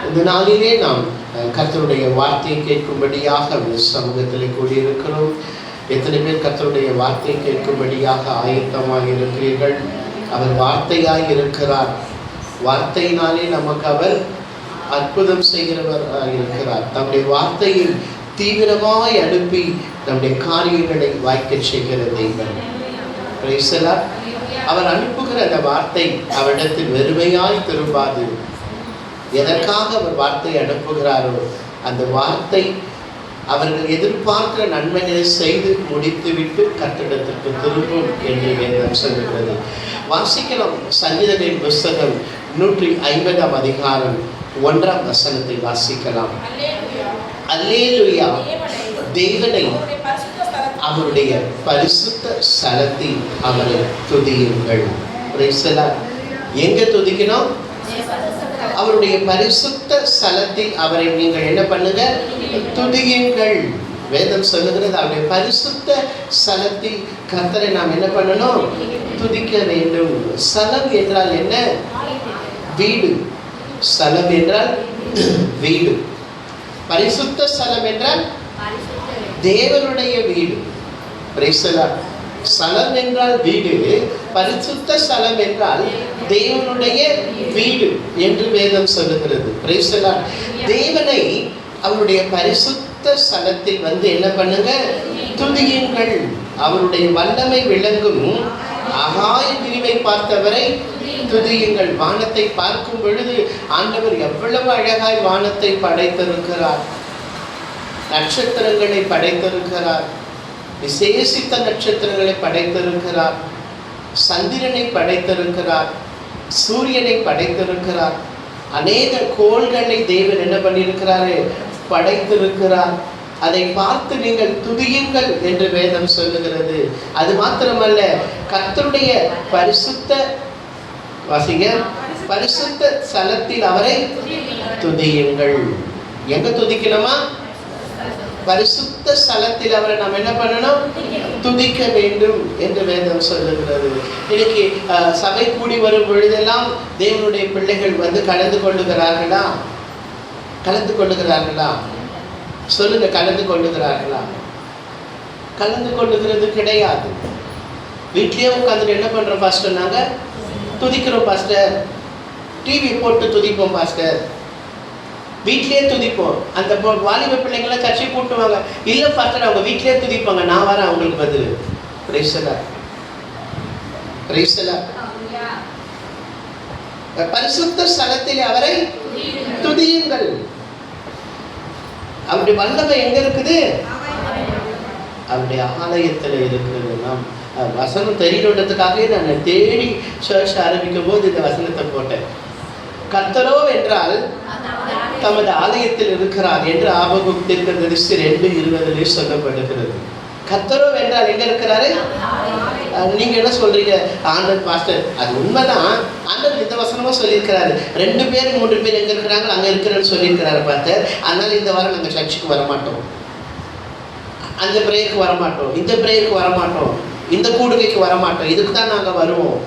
இந்த நாளிலே நாம் கர்த்தருடைய வார்த்தையை கேட்கும்படியாக சமூகத்தில் கூடியிருக்கிறோம். எத்தனை பேர் கர்த்தருடைய வார்த்தையை கேட்கும்படியாக ஆயத்தமாக இருக்கிறீர்கள்? அவர் வார்த்தையாய் இருக்கிறார். வார்த்தையினாலே நமக்கு அவர் அற்புதம் செய்கிறவராக இருக்கிறார். நம்முடைய வார்த்தையை தீவிரமாய் அனுப்பி நம்முடைய காரியங்களை வாய்க்க செய்கிற தெய்வம். அவர் அனுப்புகிற அந்த வார்த்தை அவரிடத்தில் வெறுமையாய் திரும்பாது. எதற்காக அவர் வார்த்தை அனுப்புகிறாரோ அந்த வார்த்தை அவர்கள் எதிர்பார்க்கிற நன்மைகளை செய்து முடித்துவிட்டு கர்த்தரிடத்திற்கு திரும்பும் என்று வேதம் சொல்கிறது. வாசிக்கலாம். சங்கீதங்களின் புஸ்தகம் 150 அதிகாரம் 1 வசனத்தை வாசிக்கலாம். அல்லேலூயா, தேவனை அவருடைய பரிசுத்த ஸ்தலத்தில் அவரை துதியுங்கள். எங்க துதிக்கணும்? அவருடைய பரிசுத்த ஸ்தலத்தில் அவரை நீங்கள் என்ன பண்ணுங்க? துதியுங்கள். வேதம் சொல்லுகிறது அவருடைய பரிசுத்த ஸ்தலத்தில் கர்த்தரை நாம் என்ன பண்ணணும்? துதிக்க வேண்டும். ஸ்தலம் என்றால் என்ன? வீடு. ஸ்தலம் என்றால் வீடு. பரிசுத்த ஸ்தலம் என்றால் தேவனுடைய வீடு. ஸ்தலம் என்றால் வீடு, பரிசுத்த ஸ்தலம் என்றால் தேவனுடைய வீடு என்று வேதம் சொல்லுகிறது. தேவனை அவருடைய பரிசுத்த ஸ்தலத்தில் வந்து என்ன பண்ணுங்க? துதியுங்கள். அவருடைய வல்லமை விளங்கும் ஆகாய விரிவை பார்த்தவரை துதியுங்கள். வானத்தை பார்க்கும் பொழுது ஆண்டவர் எவ்வளவு அழகாய் வானத்தை படைத்திருக்கிறார். நட்சத்திரங்களை படைத்திருக்கிறார். விசேஷித்த நட்சத்திரங்களை படைத்திருக்கிறார். சந்திரனை படைத்திருக்கிறார். சூரியனை படைத்திருக்கிறார். அநேக கோள்களை தேவன் என்ன பண்ணியிருக்கிறாரு? படைத்திருக்கிறார். அதை பார்த்து நீங்கள் துதியுங்கள் என்று வேதம் சொல்லுகிறது. அது மாத்திரமல்ல, கர்த்தருடைய பரிசுத்த பரிசுத்த ஸ்தலத்தில் அவரை துதியுங்கள். எங்க துதிக்கணுமா? பரிசுத்த ஸ்தலத்தில் அவரை நாம் என்ன பண்ணணும்? துதிக்க வேண்டும் என்று வேதம் சொல்லுகிறது. இன்னைக்கு சபை கூடி வரும் பொழுதெல்லாம் தேவனுடைய பிள்ளைகள் வந்து கலந்து கொள்ளுகிறார்களா? கலந்து கொள்ளுகிறார்களா? சொல்லுங்க, கலந்து கொள்ளுகிறார்களா? கலந்து கொள்ளுகிறது கிடையாது. வீட்லயே உட்காந்து என்ன பண்றோம் பாஸ்டர்? நாங்க துதிக்கிறோம் பாஸ்டர். டிவி போட்டு துதிப்போம் பாஸ்டர். வீட்லயே துதிப்போம். அந்த வாலிப பிள்ளைங்களை சர்ச்சை கூட்டுவாங்க. இல்ல பாஸ்டர், அவங்க வீட்லயே துதிப்பாங்க. நான் வரேன் அவங்களுக்கு பதில். பரிசுத்த ஸ்தலத்தில் அவரை துதியுங்கள். அவருடைய வல்லமை எங்க இருக்குது? அவருடைய ஆலயத்தில் இருக்கிறது. நாம் வசனம் தெரியணுன்றதுக்காகவே நான் தேடி சர்ச் ஆரம்பிக்கும் போது இந்த வசனத்தை போட்டேன். கர்த்தரோ என்றால் தமது ஆலயத்தில் இருக்கிறார் என்று ஆபகுக் தீர்க்கதரிசி 2:20 சொல்லப்படுகிறது. கர்த்தரோ என்றால் எங்க இருக்கிறாரு? நீங்க என்ன சொல்றீங்க? ஆண்டவர் பாஸ்டர், அது உண்மைதான். ஆண்டவர் இந்த வசனமும் சொல்லியிருக்கிறாரு. 2 பேர் 3 பேர் எங்க இருக்கிறாங்க அங்க இருக்கிறேன்னு சொல்லியிருக்கிறாரு பாஸ்டர். அதனால இந்த வாரம் நாங்கள் சர்ச்சுக்கு வரமாட்டோம், அந்த பிரேயருக்கு வரமாட்டோம், இந்த பிரேயருக்கு வரமாட்டோம், இந்த கூடுகைக்கு வரமாட்டோம், இதுக்கு தான் நாங்க வருவோம்.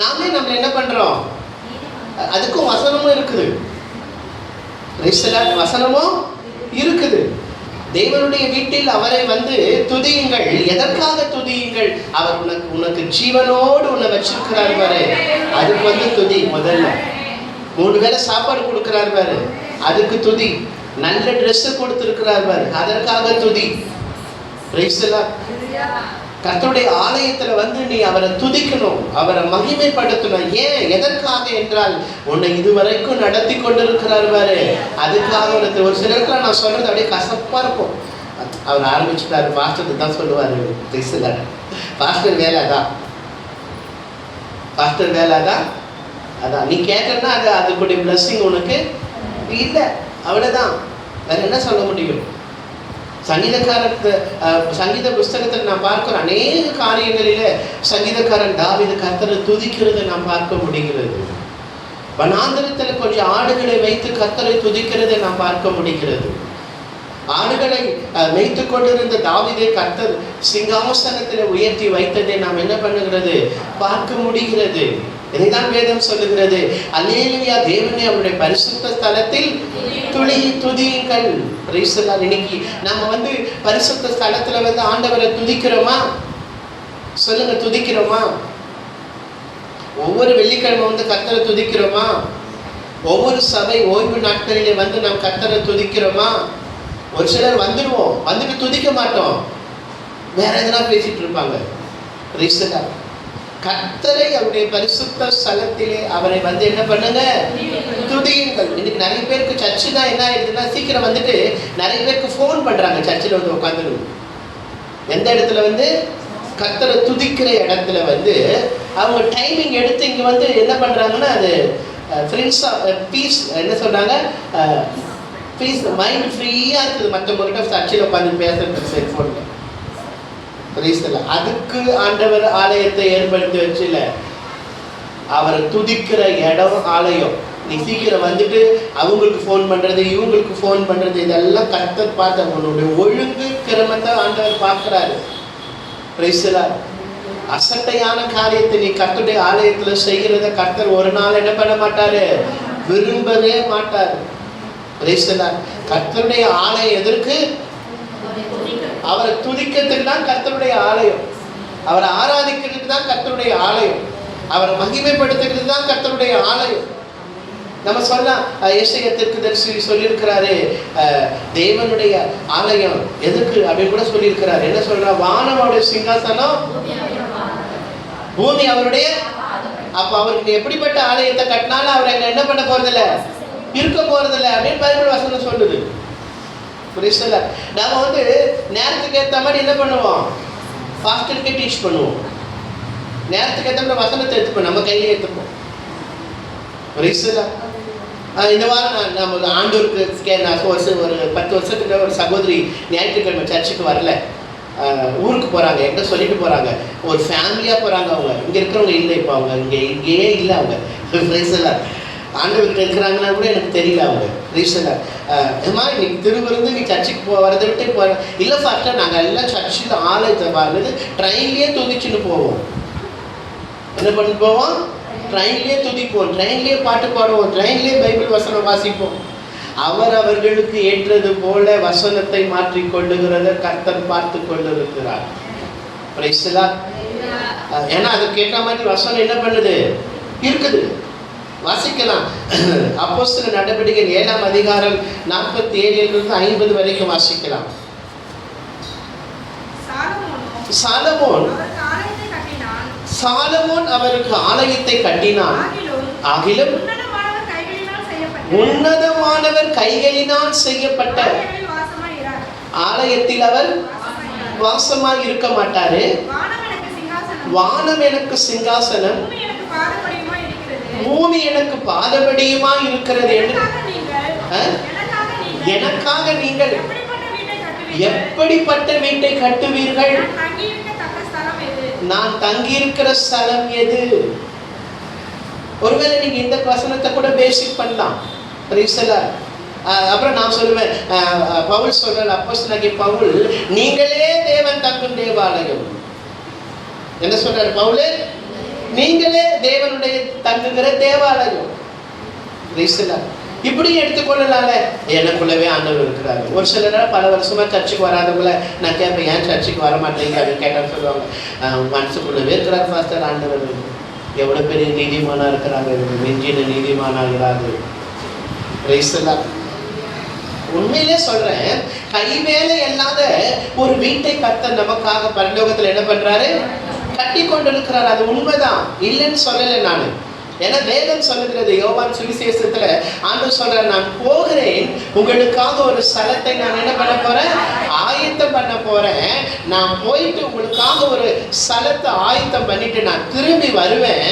நாமே நம்ம என்ன பண்றோம்? அதுக்கும் வசனமும் இருக்குது. வசனமும் இருக்குது. தேவனுடைய வீட்டில் அவரை வந்து துதியுங்கள். எதற்காக துதியுங்கள்? அவர் உனக்கு ஜீவனோடு உன்னை வச்சிருக்கிறார் பாரு, அதுக்கு வந்து துதி. முதல்ல 3 வேளை சாப்பாடு கொடுக்கிறார் பாரு, அதுக்கு துதி. நல்ல ட்ரெஸ் கொடுத்திருக்கிறார் பாரு, அதற்காக துதி. கர்த்தருடைய ஆலயத்துல வந்து நீ அவரை துதிக்கணும், அவரை மகிமைப்படுத்தணும். ஏன்? எதற்காக என்றால் உன்னை இதுவரைக்கும் நடத்தி கொண்டிருக்கிறார் பாரு, அதுக்காக உனக்கு. ஒரு சிலருக்கு நான் சொல்றது அப்படியே கசப்பா இருக்கும். அவர் ஆரம்பிச்சுட்டாரு, பாஸ்டர் தான் சொல்லுவாரு. பாஸ்டர் வேலை தான், பாஸ்டர் வேலை தான். அதான் நீ கேட்டன்னா அது அதுக்குடைய பிளஸ்ஸிங் உனக்கு இல்லை, அவ்வளவுதான். வேற என்ன சொல்ல முடியும்? சங்கீத புஸ்தகத்தில் நாம் பார்க்கிறோம் அநேக காரியங்களில சங்கீதக்காரன் தாவீது கர்த்தரை துதிக்கிறதை நாம் பார்க்க முடிகிறது. வனாந்திரத்தில் கொஞ்சம் ஆடுகளை வைத்து கர்த்தரை துதிக்கிறதை நாம் பார்க்க முடிகிறது. ஆடுகளை மேய்த்து கொண்டிருந்த தாவீதை கர்த்தர் சிங்காசனத்தில் உயர்த்தி வைத்ததை நாம் என்ன பண்ணுகிறது பார்க்க முடிகிறது. இதைதான் வேதம் சொல்லுகிறது. அல்லேலூயா, தேவனே அவருடைய பரிசுத்த ஸ்தலத்தில் துதியுங்கள். Praise the Lord. இன்னைக்கு நம்ம பரிசுத்த ஸ்தலத்துல ஆண்டவரை துதிக்கிறோமா? சொல்லுங்க, துதிக்கிறோமா? ஒவ்வொரு வெள்ளிக்கிழமை கர்த்தரை துதிக்கிறோமா? ஒவ்வொரு சபை ஓய்வு நாட்களிலே நாம் கர்த்தரை துதிக்கிறோமா? ஒரு சிலர் வந்துட்டு துதிக்க மாட்டோம், வேற எதனா பேசிட்டு இருப்பாங்க. Praise the Lord. கர்த்தரை அவருடைய பரிசுத்த ஸ்தலத்திலே அவரை என்ன பண்ணுங்க, துதியுங்கள். இன்னைக்கு நிறைய பேருக்கு சர்ச்சு தான் என்ன ஆயிடுதுன்னா, சீக்கிரம் நிறைய பேருக்கு ஃபோன் பண்றாங்க. சர்ச்சில் உட்காந்து எந்த இடத்துல கர்த்தரை துதிக்கிற இடத்துல அவங்க டைமிங் எடுத்து இங்க என்ன பண்றாங்கன்னா, அது ஃப்ரெண்ட்ஸ் பீஸ் என்ன சொல்றாங்க, பீஸ் மைண்ட் ஃப்ரீயா இருக்குது. மற்றவங்ககிட்ட சர்ச்சில் உட்காந்து பேசுறது செல்போன்ல. அதுக்கு ஆண்டவர் ஆலயத்தை ஏற்படுத்தி வச்சுல, அவரை துதிக்கிற இடம் ஆலயம். நீ சீக்கிரம் அவங்களுக்கு ஃபோன் பண்றது, இவங்களுக்கு ஃபோன் பண்றது, இதெல்லாம் கர்த்தர் பார்த்த உன்னுடைய ஒழுங்கு கிரமத்தை ஆண்டவர் பார்க்கிறாரு. அசட்டையான காரியத்தை நீ கர்த்தருடைய ஆலயத்துல செய்கிறத கர்த்தர் ஒரு நாள் என்ன பண்ண மாட்டாரு, விரும்பவே மாட்டாரு. கர்த்தருடைய ஆலயம் எதற்கு? அவரை துதிக்கிறதுக்கு தான் கர்த்தருடைய ஆலயம். அவரை ஆராதிக்கிறதுக்கு தான் கர்த்தருடைய ஆலயம். அவரை மகிமைப்படுத்துறது தான் கர்த்தருடைய ஆலயம். நம்ம சொல்லலாம், ஏசாயா தீர்க்கதரிசி சொல்லியிருக்கிறாரு, தேவனுடைய ஆலயம் எதுக்கு அப்படின்னு கூட சொல்லியிருக்கிறாரு. என்ன சொல்றா? வானம் அவருடைய சிங்காசனம், பூமி அவருடைய. அப்ப அவருக்கு எப்படிப்பட்ட ஆலயத்தை கட்டினாலும் அவர் அங்க என்ன பண்ண போறதில்ல, இருக்க போறதில்லை அப்படின்னு பைபிள் வசனம் சொல்லுது. புரியுதுல? நாம நேரத்துக்கு ஏற்ற மாதிரி என்ன பண்ணுவோம், பாஸ்டருக்கு டீச் பண்ணுவோம். நேரத்துக்கு ஏற்ற மாதிரி வசனத்தை எடுத்துப்போம், நம்ம கையிலே எடுத்துப்போம். புரியுதுல? இந்த வாரம் நம்ம ஆண்டூருக்கு ஒரு 10 வருஷத்துக்கு ஒரு சகோதரி ஞாயிற்றுக்கிழமை சர்ச்சுக்கு வரல, ஊருக்கு போகிறாங்க. என்கிட்ட சொல்லிட்டு போகிறாங்க, ஒரு ஃபேமிலியாக போகிறாங்க. அவங்க இங்கே இருக்கிறவங்க இல்லை, இப்போ அவங்க இங்கேயே இல்லை. அவங்க ஃப்ரெண்ட்ஸெல்லாம் ஆண்டவர்கிட்ட இருக்கிறாங்கன்னா கூட எனக்கு தெரியல. அவங்க ரீசெண்டாக இன்னைக்கு திருவிருந்து நீ சர்ச்சுக்கு வரதை விட்டு இல்லை ஃபாஸ்ட்டாக நாங்கள் எல்லாம் சர்ச்சில் ஆலயத்தை பாருது ட்ரெயின்லேயே துதிச்சுன்னு போவோம். என்ன பண்ணிட்டு போவோம்? ட்ரெயின்லேயே துதிப்போம், ட்ரெயின்லேயே பாட்டு பாடுவோம், ட்ரெயின்லேயே பைபிள் வசனம் வாசிப்போம். அவர்களுக்கு ஏற்றது போல வசனத்தை மாற்றி கொள்ளுகிறத கர்த்தர் பார்த்து கொண்டிருக்கிறார். ஏன்னா அதுக்கு ஏற்ற மாதிரி வசனம் என்ன பண்ணுது, இருக்குது. வாசிக்கலாம். அப்போஸ்தல நடவடிக்கை 7ஆம் அதிகாரம் 47 50 வரைக்கும் வாசிக்கலாம். சாலமோன் அவருக்கு ஆலயத்தை கட்டினான். ஆகிலும் உன்னதமானவர் கைகளினால் செய்யப்பட்ட ஆலயத்தில் அவர் வாசமாய் இருக்க மாட்டாரு. வானம் எனக்கு சிங்காசனம், பூமி எனக்கு பாதபடியுமா இருக்கிறது என்று எனக்காக நீங்கள் எப்படிப்பட்ட வீட்டை கட்டுவீர்கள்? நான் தங்கியிருக்கிற ஸ்தலம் எது? ஒருவேளை நீங்க இந்த வசனத்தை கூட பேசிக் பண்ணலாம். அப்புறம் நான் சொல்லுவேன், பவுல் சொல்ற, அப்போஸ்தலனாகிய பவுல், நீங்களே தேவன் தங்கும் தேவாலயம். என்ன சொல்றாரு பவுல்? நீங்களே தேவனுடைய தங்குகிற தேவாலயம். இப்படி எடுத்துக்கொள்ளலால, எனக்குள்ளவே ஆண்டவர் இருக்கிறாரு. ஒரு சிலர் பல வருஷமா சர்ச்சுக்கு வராதவங்கள நான் கேட்பேன், ஏன் சர்ச்சுக்கு வர மாட்டேங்க அப்படின்னு கேட்டான்னு சொல்லுவாங்க, மனசுக்குள்ளவே இருக்கிறார் பாஸ்டர் ஆண்டவர். எவ்வளவு பெரிய நீதிமானா இருக்கிறாங்க, நெஞ்சின நீதிமானாகிறாரு. உண்மையிலே சொல்றேன், கைவேலை இல்லாத ஒரு வீட்டை கர்த்தர் நமக்காக பரலோகத்துல என்ன பண்றாரு, கட்டி கொண்டிருக்கிறார். அது உண்மைதான், இல்லைன்னு சொல்லலை நான். ஏன்னா வேதம் சொல்லுகிறது, யோவான் சுவிசேஷத்துல ஆண்டவர் சொல்றார், நான் போகிறேன், உங்களுக்காக ஒரு ஸ்தலத்தை நான் என்ன பண்ண போறேன், ஆயத்தம் பண்ண போறேன். நான் போயிட்டு உங்களுக்காக ஒரு ஸ்தலத்தை ஆயத்தம் பண்ணிட்டு நான் திரும்பி வருவேன்.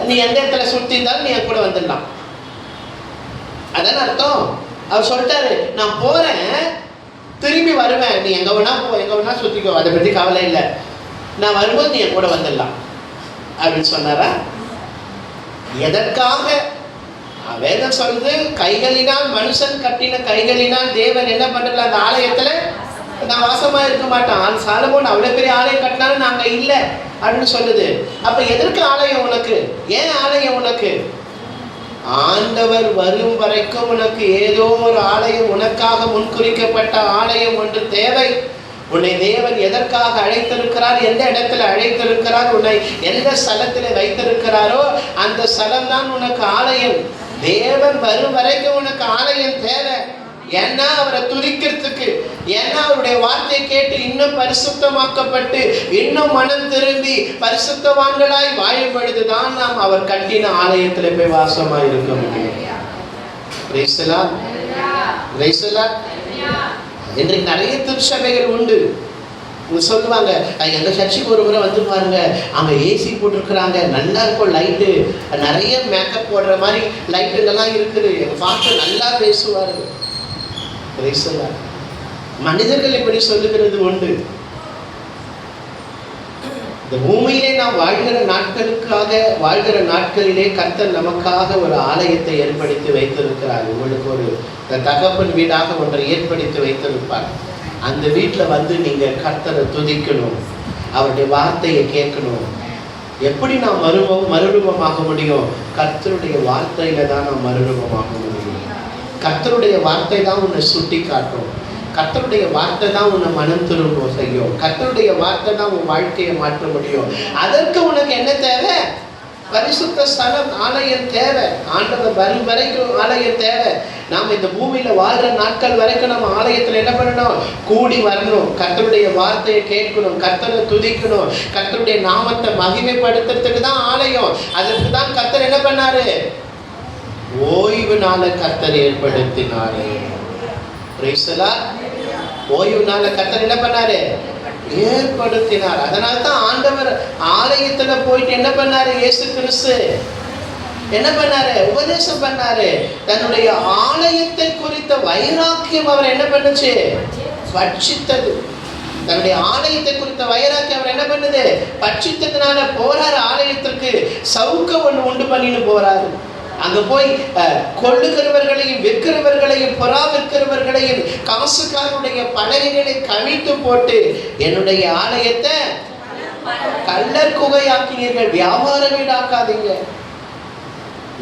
நீ எந்த இடத்துல சுத்தி இருந்தாலும் நீ என் கூட வந்துடலாம். அதான் அர்த்தம். அவர் சொல்லிட்டாரு, நான் போறேன், திரும்பி வருவேன், நீ எங்க வேணா போ, எங்க வேணா சுத்திக்கோ, அதை பத்தி கவலை இல்லை, நான் வரும்போது நீ என் கூட வந்துடலாம் அப்படின்னு சொன்னாரா? எதற்காக வேதம் சொல்லுது, கைகளினால் மனுஷன் கட்டின கைகளினால் தேவன் என்ன பண்றல அந்த ஆலயத்துல நான் வாசமா இருக்க மாட்டான். சாலமோன் அவ்வளவு பெரிய ஆலயம் கட்டினாலும் நாங்க இல்லை அப்படின்னு சொல்லுது. அப்ப எதற்கு ஆலயம் உனக்கு? ஏன் ஆலயம் உனக்கு? ஆண்டவர் வரும் வரைக்கும் உனக்கு ஏதோ ஒரு ஆலயம், உனக்காக முன்குறிக்கப்பட்ட ஆலயம் ஒன்று தேவை. உன்னை தேவன் எதற்காக அழைத்திருக்கிறார், எந்த இடத்துல அழைத்திருக்கிறார், உன்னை எந்த ஸ்தலத்தில் வைத்திருக்கிறாரோ அந்த ஸ்தலம் தான் உனக்கு ஆலயம். தேவன் வரும் வரைக்கும் உனக்கு ஆலயம் தேவை. ஏன்னா அவரை துதிக்கிறதுக்கு, ஏன்னா அவருடைய வார்த்தையை கேட்டு இன்னும் பரிசுத்தமாக்கப்பட்டு இன்னும் மனம் திரும்பி பரிசுத்தவான்களாய் வாழும் பொழுதுதான் நாம் அவர் கட்டின ஆலயத்தில் போய் வாசமா இருக்க முடியும். இன்றைக்கு நிறைய திருச்சபைகள் உண்டு. சொல்லுவாங்க, எங்க சர்ச்சுக்கு ஒரு முறை வந்து பாருங்க, அங்க ஏசி போட்டிருக்கிறாங்க, நல்லா இருக்கும், லைட்டு நிறைய மேக்கப் போடுற மாதிரி லைட்டுங்கெல்லாம் இருக்குது, எங்க பாஸ்டர் நல்லா பேசுவாரு. மனிதர்கள் இப்படி சொல்லுகிறது உண்டு. இந்த பூமியிலே நாம் வாழ்கிற நாட்களிலே கர்த்தர் நமக்காக ஒரு ஆலயத்தை ஏற்படுத்தி வைத்திருக்கிறார். உங்களுக்கு ஒரு தகப்பன் வீடாக ஒன்றை ஏற்படுத்தி வைத்திருப்பார். அந்த வீட்டில் வந்து நீங்க கர்த்தரை துதிக்கணும், அவருடைய வார்த்தையை கேட்கணும். எப்படி நாம் மறுரூபமாக முடியும்? கர்த்தருடைய வார்த்தையில தான் நாம் மறுரூபமாக முடியும். கர்த்தருடைய வார்த்தை தான் உன்னை சுட்டி காட்டும். கர்த்தருடைய வார்த்தை தான் உன்னை மனம் திரும்ப செய்யும். கர்த்தருடைய வார்த்தை தான் உன் வாழ்க்கையை மாற்ற முடியும். அதற்கு உனக்கு என்ன தேவை? பரிசுத்த ஸ்தலம், ஆலயம் தேவை. ஆண்டவர் வரும் வரைக்கும் ஆலயம் தேவை. நாம் இந்த பூமியில வாழ்ற நாட்கள் வரைக்கும் நம்ம ஆலயத்துல என்ன பண்ணணும்? கூடி வரணும், கர்த்தருடைய வார்த்தையை கேட்கணும், கர்த்தரை துதிக்கணும், கர்த்தருடைய நாமத்தை மகிமைப்படுத்துறதுக்கு தான் ஆலயம். அதற்கு தான் கர்த்தர் என்ன பண்ணாரு? ஓய்வு நாள கர்த்தர் ஏற்படுத்தினாரு. ஓய்வு நாள கர்த்தர் என்ன பண்ணாரு? ஏற்படுத்தினார். அதனால்தான் ஆண்டவர் ஆலயத்துல போயிட்டு என்ன பண்ணாரு? இயேசு கிறிஸ்து என்ன பண்ணாரு? உபதேசம் பண்ணாரு. தன்னுடைய ஆலயத்தை குறித்த வைராக்கியம் அவர் என்ன பண்ணுச்சு? பட்சித்தது. தன்னுடைய ஆலயத்தை குறித்த வைராக்கியம் அவர் என்ன பண்ணுது? பட்சித்ததுனால போறாரு ஆலயத்திற்கு. சவுக்க ஒண்ணு உண்டு பண்ணின்னு போறாரு. அங்க போய் கொள்ளுகிறவர்களையும் விற்கிறவர்களையும் புறா விற்கிறவர்களையும் காசுக்காரனுடைய பலகைகளை கவிழ்த்து போட்டு என்னுடைய ஆலயத்தை கள்ளர் குகையாக்கினீர்கள், வியாபார வீடாக்காதீங்க.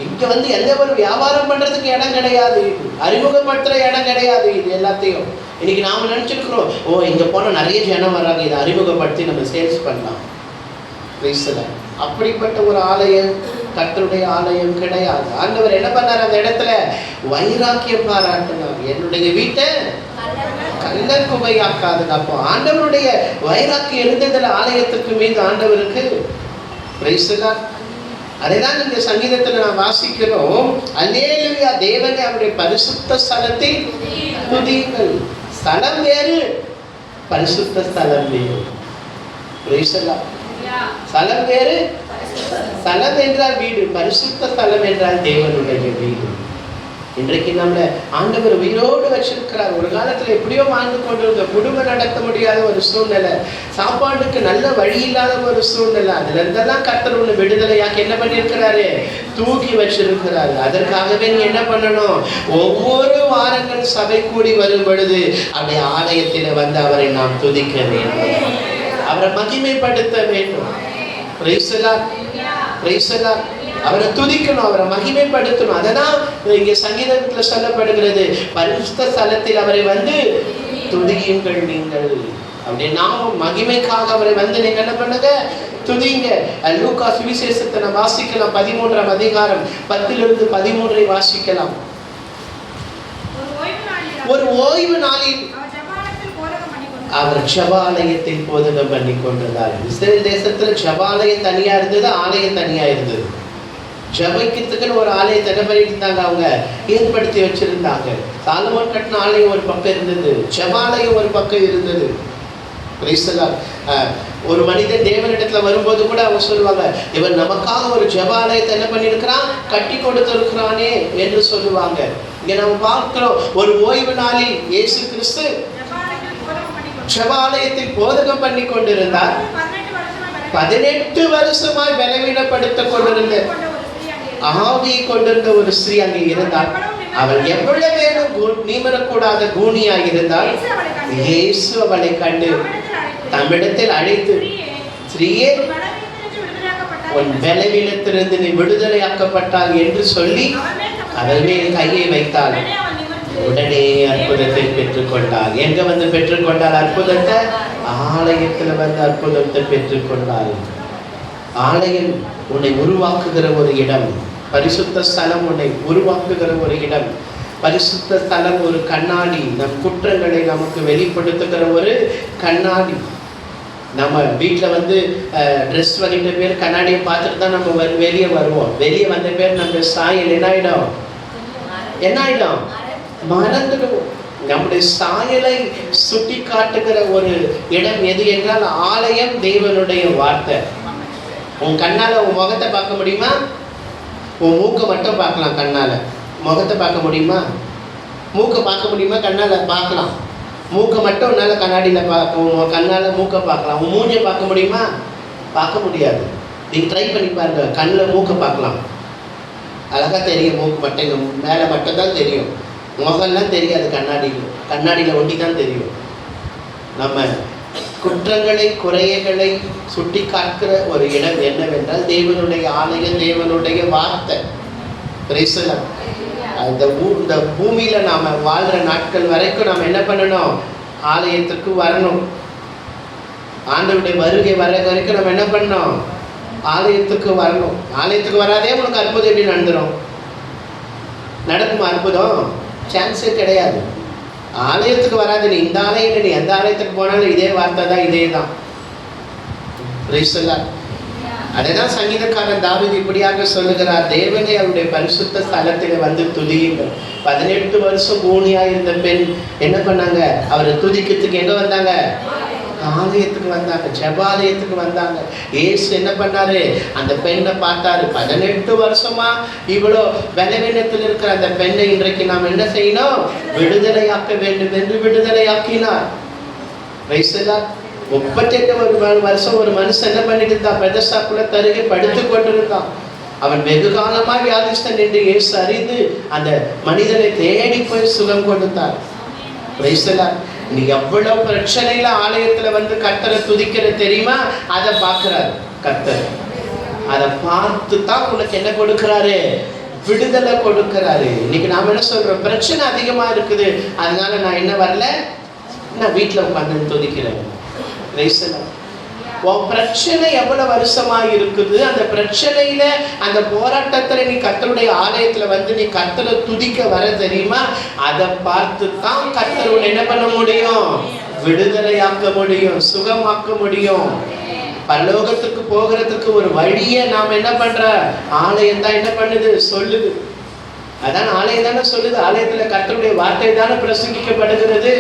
இங்க வந்து எந்த ஒரு வியாபாரம் பண்றதுக்கு இடம் கிடையாது, அறிமுகப்படுத்துற இடம் கிடையாது. இது எல்லாத்தையும் இன்னைக்கு நாம நினைச்சிருக்கிறோம், ஓ இங்க போனா நிறைய ஜனம் வர்றாங்க, இதை அறிமுகப்படுத்தி நம்ம சேல்ஸ் பண்ணலாம். அப்படிப்பட்ட ஒரு ஆலயம் கர்த்தருடைய ஆலயம் கிடையாது. ஆண்டவர் என்ன பண்ணார்? அந்த இடத்துல வைராக்கியம் பாராட்டினார். என்னுடைய வீட்டை கள்ளர் குகையாக்காதுங்க. அப்போ ஆண்டவருடைய வைராக்கியம் இருந்ததுல ஆலயத்துக்கு மீது ஆண்டவருக்கு அதைதான் இந்த சங்கீதத்துல நான் வாசிக்கிறோம். அல்லேலூயா, தேவனே அவருடைய பரிசுத்த ஸ்தலத்தில் துதியுங்கள். ஸ்தலம் வேறு, பரிசுத்த ஸ்தலம் வேறு. ஸ்தலம் வேறு, ஸ்தலம் என்றால் வீடு, பரிசுத்த ஸ்தலம் என்றால் தேவனுடைய வீடு. இன்றைக்கு நம்மள ஆண்டவர் உயிரோடு வச்சிருக்கிறார். ஒரு காலத்துல எப்படியோ வாழ்ந்து கொண்டிருந்த, குடும்பம் நடத்த முடியாத ஒரு சூழ்நிலை, சாப்பாட்டுக்கு நல்ல வழி இல்லாத ஒரு சூழ்நிலை, அதுல இருந்தெல்லாம் கர்த்தர் ஒண்ணு விடுதலையாக்கி என்ன பண்ணிருக்கிறாரு? தூக்கி வச்சிருக்கிறாரு. அதற்காகவே நீ என்ன பண்ணணும்? ஒவ்வொரு வாரங்கள் சபை கூடி வரும் பொழுது அவருடைய ஆலயத்தில வந்து அவரை நாம் துதிக்க வேண்டும், அவரை மகிமைப்படுத்த வேண்டும். அவரை துதிக்கணும், அவரை மகிமைப்படுத்தணும். அததான் இங்க சங்கீதத்துல சொல்லப்படுகிறது, பரிசுத்த ஸ்தலத்தில் அவரை வந்து துதியுங்கள் நீங்கள். அப்படி நாமும் மகிமைக்காக அவரை வந்து நீங்க என்ன பண்ணுங்க? துதிங்க. லூக்கா சுவிசேஷத்தை நான் வாசிக்கலாம், 13ஆம் அதிகாரம் 10-13 வாசிக்கலாம். ஒரு ஓய்வு நாளில் அவர் ஜெபாலயத்தில் போதகம் பண்ணி கொண்டிருந்தார். இஸ்ரேல் தேசத்துல ஜெபாலயம் தனியா இருந்தது, ஆலயம் தனியா இருந்தது. ஜெபிக்கிறதுக்குன்னு ஒரு ஆலயத்தை என்ன பண்ணிட்டு இருந்தாங்க? அவங்க ஏற்படுத்தி வச்சிருந்தாங்க. சாலமோன் கட்டின ஆலயம் ஒரு பக்கம் இருந்தது, ஜெபாலயம் ஒரு பக்கம் இருந்தது. ஒரு மனிதன் தேவனிடத்துல வரும்போது கூட அவங்க சொல்லுவாங்க, இவன் நமக்காக ஒரு ஜெபாலயத்தை என்ன பண்ணிருக்கிறான்? கட்டி கொடுத்திருக்கிறானே என்று சொல்லுவாங்க. இங்க நம்ம பார்க்கிறோம், ஒரு ஓய்வு நாளில் இயேசு கிறிஸ்து ஜெபாலயத்தில் போதகம் பண்ணி கொண்டிருந்தார். 18 வருஷமாய் பலவீனப்படுத்த கொண்டிருந்த ஆவியை கொண்டிருந்த ஒரு ஸ்திரீ அங்கே இருந்தாள். அவள் எவ்வளவேனும் நிமிரக்கூடாத கூனியாய் இருந்தால் இயேசு அவளை கண்டு தம்மிடத்தில் அழைத்து, ஸ்திரீயே, உன் பலவீனத்திலிருந்து நீ விடுதலையாக்கப்பட்டாள் என்று சொல்லி அவள் மேல் கையை வைத்தாள். உடனே அற்புதத்தை பெற்றுக்கொண்டாள். எங்க வந்து பெற்றுக்கொண்டாள் அற்புதத்தை? ஆலயத்தில் வந்து அற்புதத்தை பெற்றுக்கொண்டாள். ஆலயம் உன்னை உருவாக்குகிற ஒரு இடம். பரிசுத்த ஸ்தலம் உன்னை உருவாக்குகிற ஒரு இடம். பரிசுத்த ஸ்தலம் ஒரு கண்ணாடி. நம் குற்றங்களை நமக்கு வெளிப்படுத்துகிற ஒரு கண்ணாடி. நம்ம வீட்டில் வந்து ட்ரெஸ் பண்ணிட்ட பேர் கண்ணாடியை பார்த்துட்டு தான் நம்ம வெளியே வருவோம். வெளியே வந்த பேர் நம்ம சாயல் என்ன ஆயிடும்? மறந்துடுவோம். நம்முடைய சாயலை சுட்டி காட்டுகிற ஒரு இடம் எது என்றால் ஆலயம். தேவனுடைய வார்த்தை. உன் கண்ணால உன் முகத்தை பார்க்க முடியுமா? உன் மூக்கை மட்டும் பார்க்கலாம். கண்ணால முகத்தை பார்க்க முடியுமா? மூக்கை பார்க்க முடியுமா? கண்ணால பார்க்கலாம். மூக்கை மட்டும் உன்னால கண்ணாடியில் பார்க்க, கண்ணால் மூக்கை பார்க்கலாம். உன் மூஞ்சை பார்க்க முடியுமா? பார்க்க முடியாது. நீங்கள் ட்ரை பண்ணி பாருங்க. கண்ணில் மூக்கை பார்க்கலாம், அழகாக தெரியும். மூக்கு மட்டும் இங்கே மேலே மட்டும்தான் தெரியும். முகம்லாம் தெரியாது. கண்ணாடியில் ஒண்டி தான் தெரியும். நம்ம குற்றங்களை குறைகளை சுட்டி காட்டுகிற ஒரு இடம் என்னவென்றால் தேவனுடைய ஆலயம், தேவனுடைய வார்த்தை. இந்த பூமியில நாம வாழ்ற நாட்கள் வரைக்கும் நாம் என்ன பண்ணணும்? ஆலயத்துக்கு வரணும். ஆண்டவருடைய வருகை வர வரைக்கும் நம்ம என்ன பண்ணணும்? ஆலயத்துக்கு வரணும். ஆலயத்துக்கு வராதே உனக்கு அற்புதம் எப்படி நடந்துடும்? நடக்கும் அற்புதம்? சான்ஸே கிடையாது. ஆலயத்துக்கு வராது. நீ இந்த ஆலயம், நீ எந்த ஆலயத்துக்கு போனாலும் இதே வார்த்தை தான், இதே தான். அதைதான் சங்கீதக்காரன் தாவீது இப்படியாக சொல்லுகிறார், தேவனே அவருடைய பரிசுத்த ஸ்தலத்தில் வந்து துதியுங்கள். 18 வருஷம் கூனியாக இருந்த பெண் என்ன பண்ணாங்க? அவரை துதிக்கிறதுக்கு எங்க வந்தாங்க? ஆலயத்துக்கு வந்தாங்க, ஜெபாலயத்துக்கு வந்தாங்க. இயேசு என்ன பண்ணாரு? அந்த பெண்ணை பார்த்தாரு. 18 வருஷமா இவ்வளோ பலவீனத்தில் இருக்கிற அந்த பெண்ணை இன்றைக்கு நாம் என்ன செய்யணும்? விடுதலையாக்க வேண்டும் என்று விடுதலையாக்கினார். 38 வருஷம் ஒரு மனுஷன் என்ன பண்ணிட்டு இருந்தான்? பெதஸ்தாக்குள்ள தருகே படுத்து கொண்டிருந்தான். அவன் வெகு காலமா வியாதிஸ்தன் என்று இயேசு அறிந்து அந்த மனிதனை தேடி போய் சுகம் கொடுத்தார். நீ எவ்வளவு பிரச்சனையில ஆலயத்துல வந்து கர்த்தரை துதிக்கிற தெரியுமா? அதை பார்க்கிறாரு கர்த்தர். அதை பார்த்து தான் உனக்கு என்ன கொடுக்கிறாரு? விடுதலை கொடுக்கிறாரு. இன்னைக்கு நாம என்ன சொல்றோம்? பிரச்சனை அதிகமா இருக்குது, அதனால நான் என்ன வரல, நான் வீட்டுல உட்காந்து துதிக்கிறேன். பிரச்சனை எவ்வளவு வருஷமா இருக்குது, அந்த பிரச்சனையில அந்த போராட்டத்துல நீ கர்த்தருடைய ஆலயத்துல வந்து நீ கர்த்தரை துதிக்க வர தெரியுமா? அதை பார்த்து தான் கர்த்தரோட என்ன பண்ண முடியும்? விடுதலையாக்க முடியும், சுகமாக்க முடியும். பரலோகத்துக்கு போகிறதுக்கு ஒரு வழியை நாம் என்ன பண்ற? ஆலயம் தான் என்ன பண்ணுது? சொல்லுது. அதான் ஆலயம் தானே சொல்லுது. ஆலயத்துல கர்த்தருடைய வார்த்தை தானே பிரசங்கிக்கப்படுகிறது.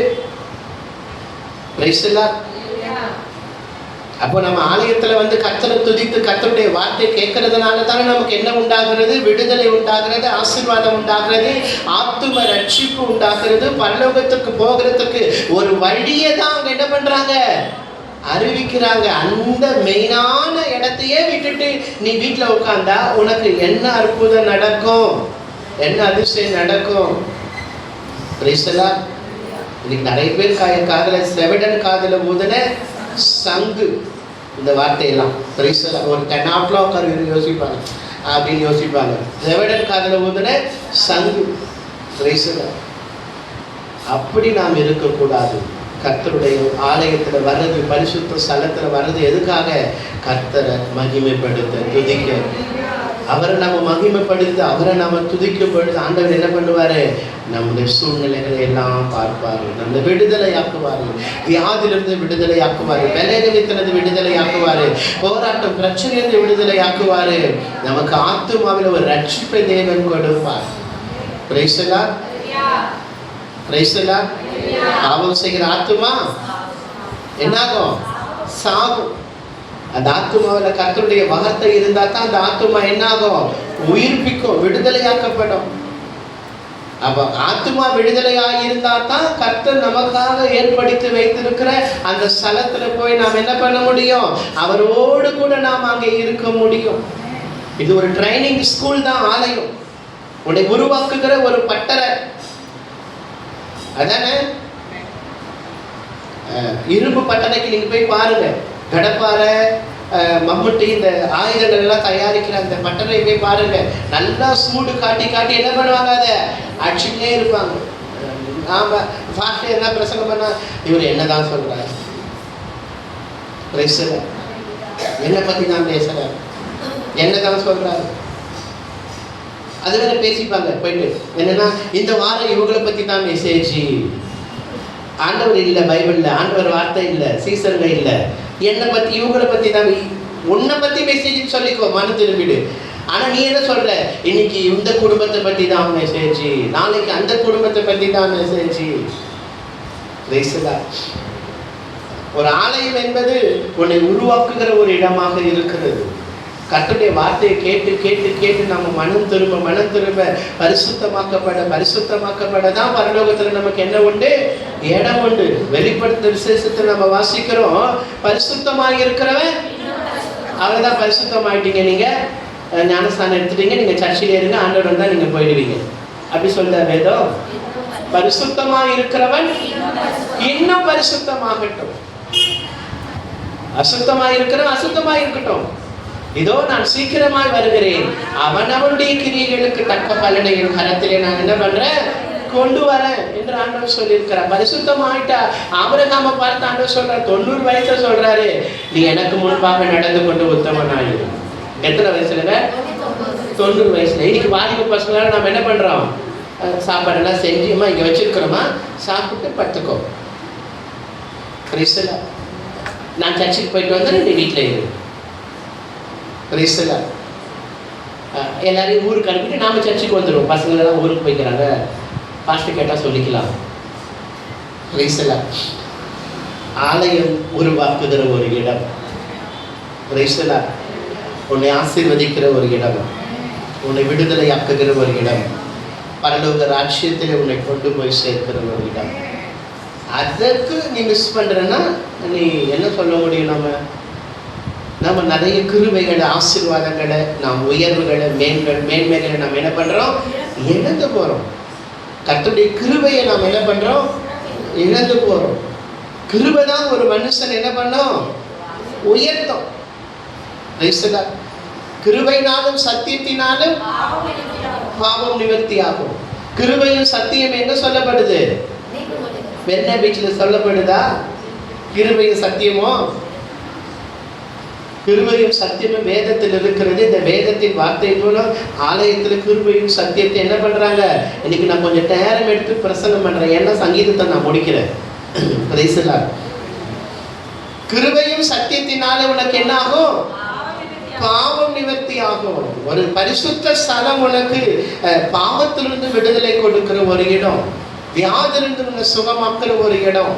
அப்போ நம்ம ஆலயத்துல வந்து கர்த்தரை துதித்து கர்த்தருடைய வார்த்தை கேட்கறதுனால தானே நமக்கு என்ன உண்டாகிறது? விடுதலை உண்டாகிறது, ஆசீர்வாதம் உண்டாகிறது, ஆத்தும ரட்சிப்பு உண்டாகிறது. பரலோகத்துக்கு போகிறதுக்கு ஒரு வழியை தான் அவங்க என்ன பண்றாங்க? அறிவிக்கிறாங்க. அந்த மெயினான இடத்தையே விட்டுட்டு நீ வீட்டுல உட்கார்ந்தா உனக்கு என்ன அற்புதம் நடக்கும்? என்ன அதிசயம் நடக்கும்? இன்னைக்கு நிறைய பேர் காதல செவிடன் காதல ஊதுன சங்கு இந்த வார்த்தையெல்லாம் ஒரு தென்னாப்பில் உட்கார யோசிப்பாங்க அப்படின்னு யோசிப்பாங்க. செவிடன் காதல ஊதுன சங்கு. அப்படி நாம் இருக்கக்கூடாது. கர்த்தருடைய ஆலயத்துல வர்றது, பரிசுத்த ஸ்தலத்துல வர்றது எதுக்காக? கர்த்தரை மகிமைப்படுத்த, துதிக்க. அவரை நம்ம மகிமைப்படுத்த, அவரை நம்ம துதிக்கும் பொழுது ஆண்டவர் என்ன பண்ணுவாரு? நம்முடைய சூழ்நிலைகளை எல்லாம் பார்ப்பாரு, நம்மளை விடுதலையாக்குவாரு, வியாதிலிருந்து விடுதலையாக்குவாரு, பலவீனத்திலிருந்து விடுதலையாக்குவாரு, போராட்டம் பிரச்சனையிலிருந்து விடுதலையாக்குவாரு. நமக்கு ஆத்துமாவில் ஒரு ரட்சிப்பை தேவன் கொடுப்பார். Praise the Lord. Praise the Lord. பாவம் செய்கிற ஆத்துமா என்னாகும்? சாகும். அந்த ஆத்துமாவில் கர்த்தருடைய வார்த்தை இருந்தா தான் அந்த ஆத்துமா என்னாகும்? உயிர்ப்பிக்கும், விடுதலையாக்கப்படும். அப்ப ஆத்துமா விடுதலையாக இருந்தா தான் கர்த்தர் நமக்காக ஏற்படுத்தி வைத்திருக்கிற அந்த ஸ்தலத்துல போய் நாம் என்ன பண்ண முடியும்? அவரோடு கூட நாம் அங்கே இருக்க முடியும். இது ஒரு ட்ரைனிங் ஸ்கூல் தான் ஆலயம். உன்னை உருவாக்குகிற ஒரு பட்டறை. அதானே இரும்பு பட்டறைக்கு நீங்க போய் பாருங்க. கடப்பாறை, மம்முட்டி, இந்த ஆயுதங்கள் எல்லாம் தயாரிக்கிற அந்த பட்டறை போய் பாருங்க. நல்லா சூடு காட்டி காட்டி என்ன பண்ணுவாங்க, அதை அடிச்சுட்டே இருப்பாங்க. நாம பாஸ்டர் என்ன பிரசங்கம் பண்ணா, இவர் என்னதான் சொல்றாரு, என்னை பத்தி தான் பேசுறாரு, என்னதான் சொல்றாரு, அது வேற பேசிப்பாங்க போயிட்டு. என்னன்னா இந்த வாரம் இவங்களை பத்தி தான் மெசேஜ். ஆண்டவர் இல்லை, பைபிள்ல ஆண்டவர் வார்த்தை இல்லை, சீசன்ல இல்லை, என்னை பத்தி இவங்களை பத்தி தான். உன்னை பத்தி மெசேஜ் சொல்லிக்கோ, மனு திரும்பிடு. ஆனா நீ என்ன சொல்ற, இன்னைக்கு இந்த குடும்பத்தை பத்தி தான் மெசேஜ், நாளைக்கு அந்த குடும்பத்தை பத்தி தான் மெசேஜ். ஒரு ஆலயம் என்பது உன்னை உருவாக்குகிற ஒரு இடமாக இருக்கிறது. கர்த்தருடைய வார்த்தையை கேட்டு கேட்டு கேட்டு நம்ம மனம் திரும்ப பரிசுத்தமாக்கப்பட தான் பரலோகத்துல நமக்கு என்ன உண்டு, இடம் உண்டு. வெளிப்படுத்த விசேஷத்தை நம்ம வாசிக்கிறோம், பரிசுத்தமாக இருக்கிறவன் அவர் தான். பரிசுத்தமாயிட்டீங்க, நீங்க ஞானஸ்தானம் எடுத்துட்டீங்க, நீங்க சர்ச்சையில இருங்க, ஆண்டவர் தான் நீங்க போயிடுவீங்க. அப்படி சொல்ற வேதம். பரிசுத்தமாக இருக்கிறவன் இன்னும் பரிசுத்தமாகட்டும். அசுத்தமாக இருக்கிறவன் அசுத்தமாக இருக்கட்டும். இதோ நான் சீக்கிரமாய் வருகிறேன், அவன் அவனுடைய கிரியைகளுக்கு தக்க பலனை என் கரத்திலே நான் என்ன பண்றேன், கொண்டு வரேன் என்று ஆண்டவர் சொல்லியிருக்கிறார். பரிசுத்தமாயிட்டா. ஆபிரகாமை பார்த்து ஆண்டவர் சொல்றார், 90 வயசுல சொல்றாரு, நீ எனக்கு முன்பாக நடந்து கொண்டு உத்தமனாயிரு. எத்தனை வயசுல? 90 வயசுல. இன்னைக்கு வாலிப பசங்களால நம்ம என்ன பண்றோம், சாப்பாடெல்லாம் செஞ்சுமா இங்க வச்சிருக்கிறோமா, சாப்பிட்டு படுத்துக்கோ. கிறிஸ்தல நான் சர்ச்சுக்கு போயிட்டு வந்தேன், நீ வீட்டில் இரு. கிறிஸ்தல எல்லாரையும் ஊருக்கு அனுப்பிட்டு நாம சர்ச்சுக்கு வந்துடுவோம். பசங்களெல்லாம் ஊருக்கு போய்க்கிறாங்க, பாஸ்டர் கேட்டால் சொல்லிக்கலாம். கிறிஸ்தல ஆலயம் உருவாக்குகிற ஒரு இடம். கிறிஸ்தல உன்னை ஆசீர்வதிக்கிற ஒரு இடம், உன்னை விடுதலை ஆக்குகிற ஒரு இடம், பரலோக ராஜ்யத்தில் உன்னை கொண்டு போய் சேர்க்கிற ஒரு இடம். அதற்கு நீ மிஸ் பண்றன்னா நீ என்ன சொல்ல முடியும்? நம்ம நிறைய கிருபைகளை, ஆசீர்வாதங்களை, நாம் உயர்வுகளை, மேன்மைகளை நம்ம என்ன பண்றோம், இழந்து போறோம். கர்த்தருடைய கிருபையை நாம் என்ன பண்றோம், இழந்து போறோம். கிருபை தான் ஒரு மனுஷன் என்ன பண்ணோம், உயர்த்தோம். கிருபைனாலும் சத்தியத்தினாலும் பாவம் நிவர்த்தி ஆகும். கிருபையும் சத்தியம் என்ன சொல்லப்படுது, என்ன வீட்டில் சொல்லப்படுதா? கிருபையும் சத்தியமோ? கிருபையும் சத்தியமும் வேதத்தில் இருக்கிறது. இந்த வேதத்தின் வார்த்தை மூலம் ஆலயத்தில் கிருபையும் சத்தியத்தை என்ன பண்றாங்க. இன்னைக்கு நான் கொஞ்சம் நேரம் எடுத்து பிரசங்கம் பண்றேன், ஏன்னா சங்கீதத்தை நான் முடிக்கிறேன். கிருபையும் சத்தியத்தினால உனக்கு என்ன ஆகும், பாவம் நிவர்த்தி ஆகும். ஒரு பரிசுத்த ஸ்தலம் உனக்கு பாவத்திலிருந்து விடுதலை கொடுக்கிற ஒரு இடம், வியாதிலிருந்து உன்னை சுகமாக்குற ஒரு இடம்,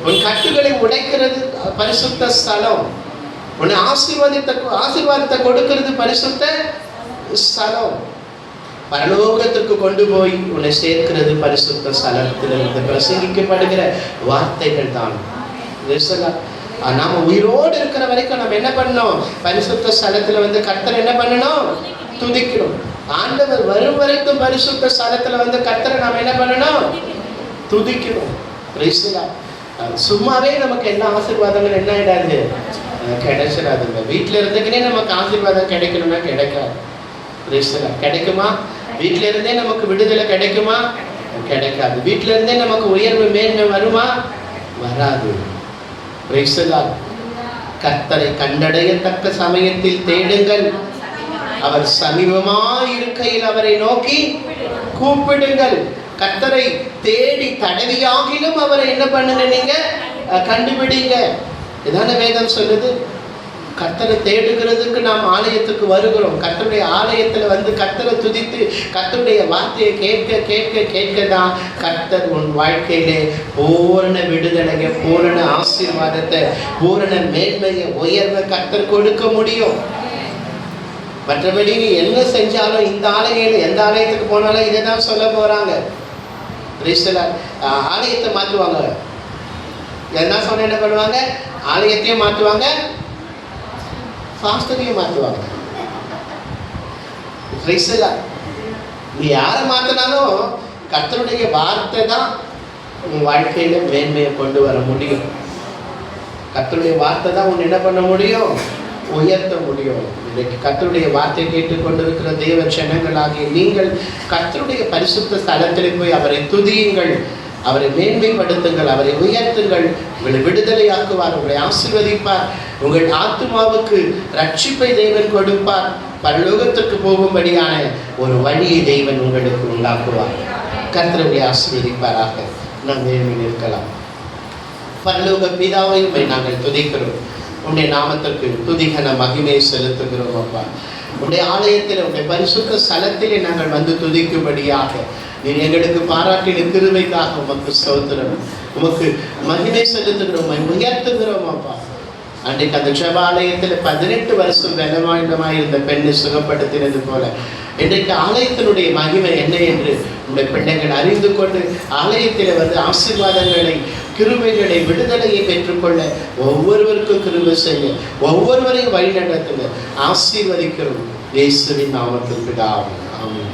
உன் கட்டுகளை உடைக்கிறது பரிசுத்த ஸ்தலம், உன்னை ஆசீர்வாதத்தை கொடுக்கிறது பரிசுத்த ஸ்தலம், பரலோகத்திற்கு கொண்டு போய் உன்னை சேர்க்கிறது பரிசுத்த ஸ்தலத்தில் இருந்து பிரசங்கிக்கப்படுகிற வார்த்தைகள் தான். நாம உயிரோடு இருக்கிற வரைக்கும் நம்ம என்ன பண்ணணும், பரிசுத்த ஸ்தலத்துல வந்து கர்த்தரை என்ன பண்ணணும், துதிக்கணும். ஆண்டவர் வரும் வரைக்கும் பரிசுத்த ஸ்தலத்துல வந்து கர்த்தரை நாம என்ன பண்ணணும், துதிக்கணும். சும்மாவே நமக்கு என்ன ஆசீர்வாதங்கள் என்ன ஆயிடாது, கிடைச்சிடாதுங்க. வீட்டுல இருந்துக்கினே நமக்கு ஆசீர்வாதம் கிடைக்கணும்னா கிடைக்காது. கிடைக்குமா? வீட்டுல இருந்தே நமக்கு விடுதலை கிடைக்குமா? கிடைக்காது. வீட்டுல இருந்தே நமக்கு உயர்வு மேன்மை வருமா? வராது. கர்த்தரை கண்டடையத்தக்க சமயத்தில் தேடுங்கள், அவர் சமீபமாய் இருக்கையில் அவரை நோக்கி கூப்பிடுங்கள். கர்த்தரை தேடி தடவியாகிலும் அவரை என்ன பண்ணுங்க, நீங்க கண்டுபிடிங்க. இதான வேதம் சொல்லுது. கர்த்தரை தேடுகிறதுக்கு நாம் ஆலயத்துக்கு வருகிறோம். கர்த்தருடைய ஆலயத்துல வந்து கர்த்தரை துதித்து கர்த்தருடைய வார்த்தையை கேட்க கேட்க கேட்கதான் கர்த்தர் உன் வாழ்க்கையிலே பூரண விடுதலையை, பூரண ஆசீர்வாதத்தை, பூரண மேன்மையை, உயர்வை கர்த்தர் கொடுக்க முடியும். மற்றபடி நீ என்ன செஞ்சாலும் இந்த ஆலயம், எந்த ஆலயத்துக்கு போனாலும் இதை தான் சொல்ல போறாங்க. ஆலயத்தை மாற்றுவாங்க. என்ன சொன்ன என்ன பண்ணுவாங்க, ஆலயத்தையும் மாற்றுவாங்க, பாஸ்டரையும் மாற்றுவாங்க. நீ யாரை மாத்தினாலும் கர்த்தருடைய வார்த்தை தான் உன் வாழ்க்கையில மேன்மையை கொண்டு வர முடியும். கர்த்தருடைய வார்த்தை தான் உன் என்ன பண்ண முடியும், உயர்த்த முடியும். இன்னைக்கு கர்த்தருடைய வார்த்தை கேட்டுக்கொண்டிருக்கிற தேவ ஜனங்களாகிய நீங்கள் கர்த்தருடைய பரிசுத்த ஸ்தலத்தில் போய் அவரை துதியுங்கள், அவரை மேன்மைப்படுத்துங்கள், அவரை உயர்த்துங்கள். உங்களை விடுதலையாக்குவார், உங்களை ஆசீர்வதிப்பார், உங்கள் ஆத்துமாவுக்கு ரட்சிப்பை தேவன் கொடுப்பார், பரலோகத்திற்கு போகும்படியான ஒரு வழியை தேவன் உங்களுக்கு உண்டாக்குவார். கர்த்தரை ஆசீர்வதிப்பாராக. நாம் மேன்மையில் இருக்கலாம். பரலோக பிதாவை நாங்கள் துதிக்கிறோம், உன்னுடைய நாமத்திற்கு துதிகன மகிமையை செலுத்துகிறோம். அப்பா, உன்னுடைய ஆலயத்தில் உன்னுடைய பரிசுத்த ஸ்தலத்திலே நாங்கள் வந்து துதிக்கும்படியாக நீர் எங்களுக்கு பாராட்டின கிருபைக்காக உமக்கு ஸ்தோத்திரம், உமக்கு மகிமை செலுத்துகிறோம், உயர்த்துகிறோம். அப்பா, அன்றைக்கு அந்த ஜெபாலயத்தில் 18 வருஷம் பலவீனமாய் இருந்த பெண்ணை சுகப்படுத்தினது போல இன்றைக்கு ஆலயத்தினுடைய மகிமை என்ன என்று உடைய பிள்ளைகள் அறிந்து கொண்டு ஆலயத்தில் வந்து ஆசீர்வாதங்களை, கிருபைகளை, விடுதலையை பெற்றுக்கொள்ள ஒவ்வொருவருக்கும் கிருபை செய்ய, ஒவ்வொருவரையும் வழிநடத்துங்க. ஆசீர்வதிக்கிறோம் இயேசுவின் நாமத்தில் பிதாவே. ஆமென்.